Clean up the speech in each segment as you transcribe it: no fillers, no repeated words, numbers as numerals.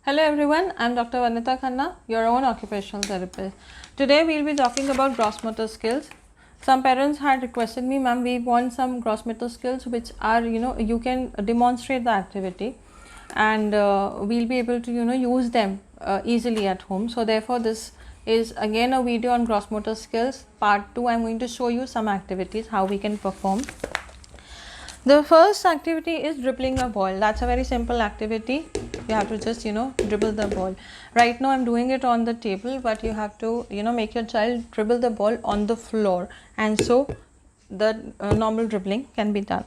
Hello everyone, I am Dr. Vanita Khanna, your own occupational therapist. Today we will be talking about gross motor skills. Some parents had requested me, ma'am, we want some gross motor skills which are, you can demonstrate the activity and we'll be able to, use them easily at home. So therefore this is again a video on gross motor skills. Part 2, I am going to show you some activities, how we can perform. The first activity is dribbling a ball. That's a very simple activity. You have to just dribble the ball. Right now I'm doing it on the table, but you have to make your child dribble the ball on the floor, and so the normal dribbling can be done.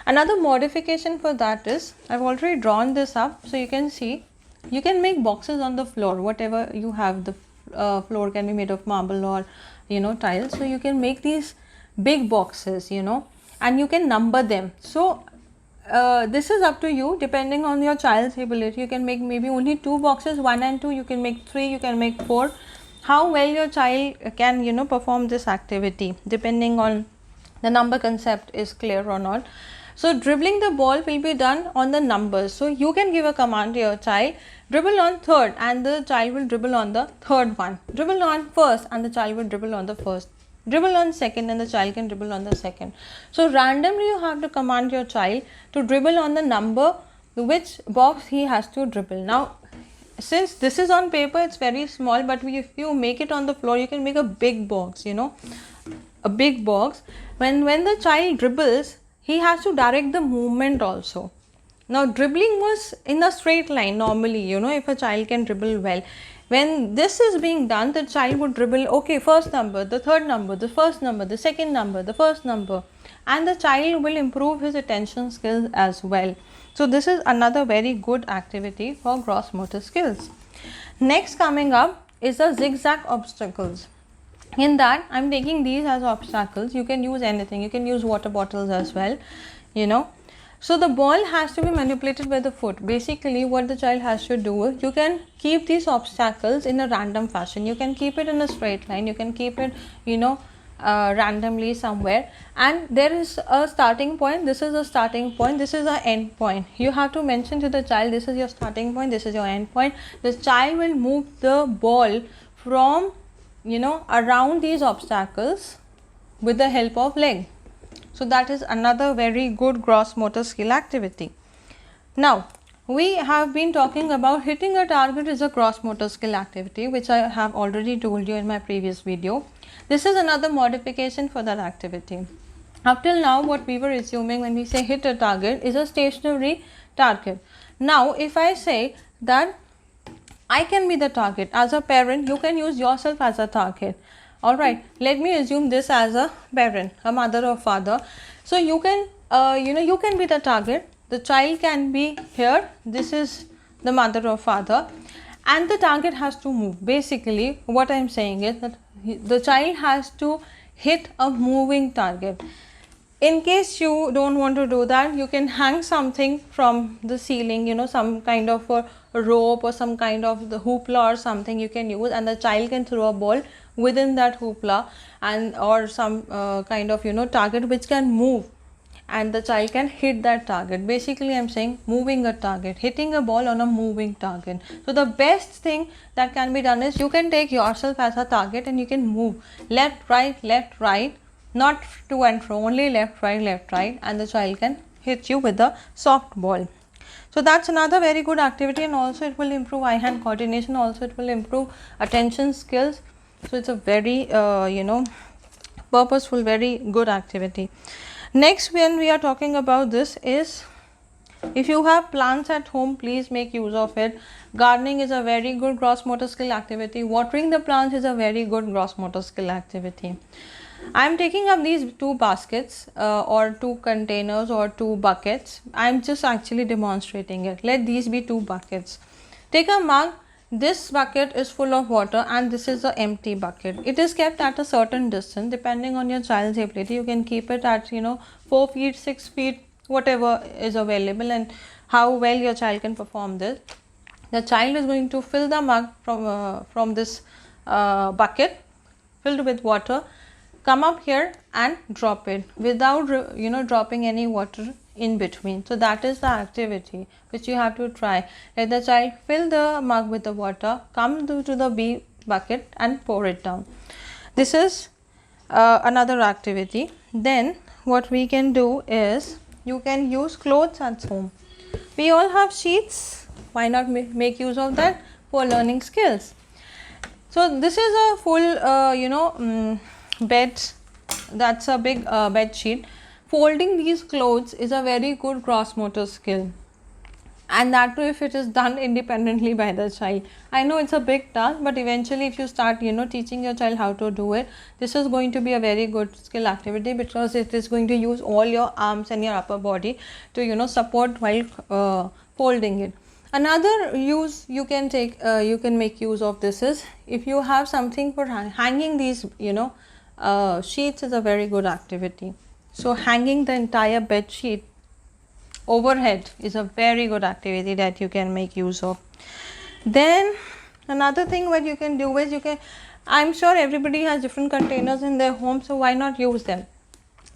Another modification for that is, I've already drawn this up, so you can see you can make boxes on the floor. Whatever you have, the floor can be made of marble or tiles, so you can make these big boxes, and you can number them. So this is up to you, depending on your child's ability. You can make maybe only 2 boxes, 1 and 2, you can make 3, you can make 4. How well your child can perform this activity, depending on the number concept is clear or not. So dribbling the ball will be done on the numbers. So you can give a command to your child, dribble on third, and the child will dribble on the third one. Dribble on first, and the child will dribble on the first. Dribble on second, and the child can dribble on the second. So randomly you have to command your child to dribble on the number which box he has to dribble. Now since this is on paper, it's very small, but if you make it on the floor, you can make a big box, a big box. When the child dribbles, he has to direct the movement also. Now dribbling was in a straight line normally, if a child can dribble well. When this is being done, the child would dribble, okay, first number, the third number, the first number, the second number, the first number, and the child will improve his attention skills as well. So this is another very good activity for gross motor skills. Next coming up is the zigzag obstacles. In that, I am taking these as obstacles. You can use anything. You can use water bottles as well, So the ball has to be manipulated by the foot. Basically what the child has to do is, you can keep these obstacles in a random fashion. You can keep it in a straight line. You can keep it, randomly somewhere. And there is a starting point. This is a starting point. This is an end point. You have to mention to the child, this is your starting point. This is your end point. The child will move the ball from, around these obstacles with the help of leg. So that is another very good gross motor skill activity. Now we have been talking about hitting a target is a gross motor skill activity, which I have already told you in my previous video. This is another modification for that activity. Up till now, what we were assuming when we say hit a target is a stationary target. Now if I say that I can be the target, as a parent you can use yourself as a target. Alright, let me assume this as a parent, a mother or father. So you can, you can be the target. The child can be here. This is the mother or father, and the target has to move. Basically, what I am saying is that the child has to hit a moving target. In case you don't want to do that, you can hang something from the ceiling, some kind of a rope or some kind of the hoopla or something you can use, and the child can throw a ball within that hoopla and or some kind of target which can move, and the child can hit that target. Basically I am saying moving a target, hitting a ball on a moving target. So the best thing that can be done is, you can take yourself as a target and you can move left right, not to and fro, only left right, and the child can hit you with a soft ball. So that's another very good activity, and also it will improve eye hand coordination, also it will improve attention skills. So it's a very purposeful, very good activity. Next, when we are talking about this is, if you have plants at home, please make use of it. Gardening is a very good gross motor skill activity. Watering the plants is a very good gross motor skill activity. I am taking up these 2 baskets or 2 containers or 2 buckets. I am just actually demonstrating it. Let these be 2 buckets. Take a mug. This bucket is full of water and this is an empty bucket. It is kept at a certain distance depending on your child's ability. You can keep it at 4 feet, 6 feet, whatever is available, and how well your child can perform this. The child is going to fill the mug from this bucket filled with water, come up here and drop it without dropping any water in between. So that is the activity which you have to try. Let the child fill the mug with the water, come to the B bucket and pour it down. This is another activity. Then what we can do is, you can use clothes at home. We all have sheets. Why not make use of that for learning skills? So this is a full bed. That's a big bed sheet. Folding these clothes is a very good gross motor skill, and that too if it is done independently by the child. I know it's a big task, but eventually if you start teaching your child how to do it, this is going to be a very good skill activity, because it is going to use all your arms and your upper body to support while folding it. Another use you can take, you can make use of this is, if you have something for hanging these sheets is a very good activity. So hanging the entire bed sheet overhead is a very good activity that you can make use of. Then another thing what you can do is, I'm sure everybody has different containers in their home, so why not use them?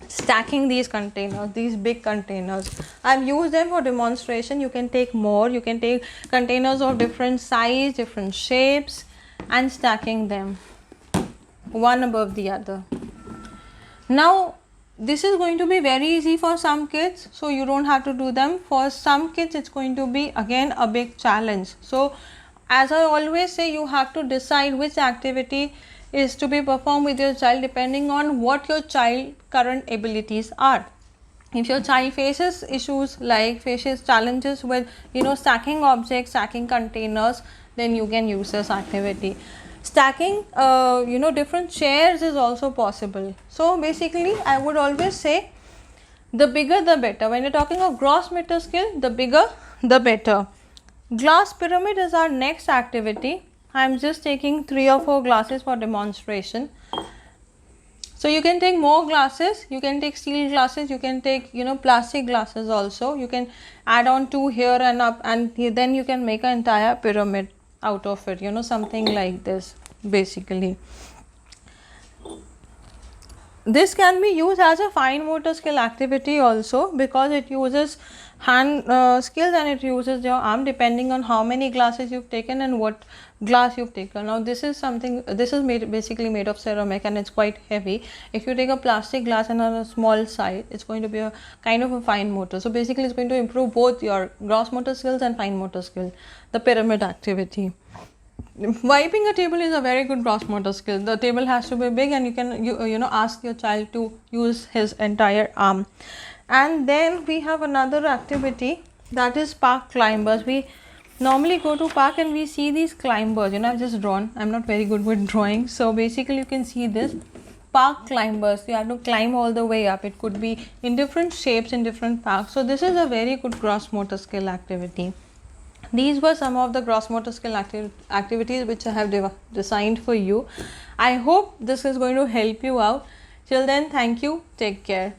Stacking these containers, these big containers, I've used them for demonstration. You can take more, you can take containers of different size, different shapes, and stacking them one above the other. Now this is going to be very easy for some kids, so you don't have to do them. For some kids it's going to be again a big challenge. So as I always say, you have to decide which activity is to be performed with your child depending on what your child current abilities are. If your child faces issues like faces challenges with stacking objects, stacking containers, then you can use this activity. Stacking different chairs is also possible. So basically I would always say, the bigger the better. When you're talking of gross motor skill, the bigger the better. Glass pyramid is our next activity. I'm just taking 3 or 4 glasses for demonstration. So you can take more glasses, you can take steel glasses, you can take plastic glasses also. You can add on 2 here and up, and then you can make an entire pyramid out of it, something like this basically. This can be used as a fine motor skill activity also, because it uses hand skills and it uses your arm depending on how many glasses you've taken and what glass you've taken. Now this is basically made of ceramic, and it's quite heavy. If you take a plastic glass and on a small size, it's going to be a kind of a fine motor. So basically it's going to improve both your gross motor skills and fine motor skill, the pyramid activity. Wiping a table is a very good gross motor skill. The table has to be big, and you can ask your child to use his entire arm. And then we have another activity, that is park climbers. We normally go to park and we see these climbers. I've just drawn. I'm not very good with drawing. So basically you can see this park climbers. You have to climb all the way up. It could be in different shapes in different parks. So this is a very good gross motor skill activity. These were some of the gross motor skill activities which I have designed for you. I hope this is going to help you out. Till then, thank you. Take care.